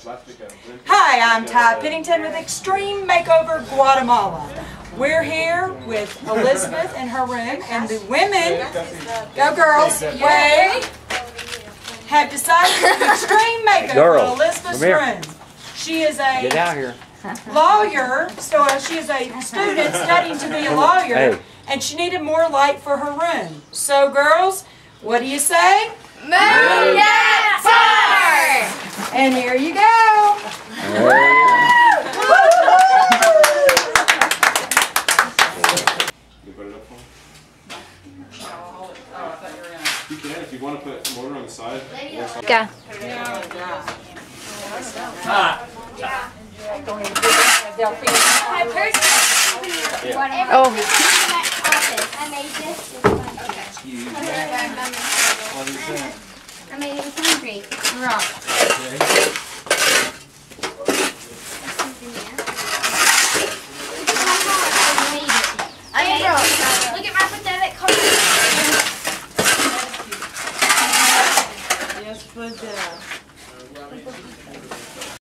Hi, I'm Ty Pennington with Extreme Makeover Guatemala. We're here with Elizabeth in her room, and the women, go girls, Way, have decided to do extreme makeover in Elizabeth's room. She is a lawyer, so she is a student studying to be a lawyer, and she needed more light for her room. So girls, what do you say? Move that forward! And here you go. You put it up for him? You can if you want to put mortar on the side. Go. Oh. I made this. I made it concrete. Rock. Look at my pathetic card. Yes, put down.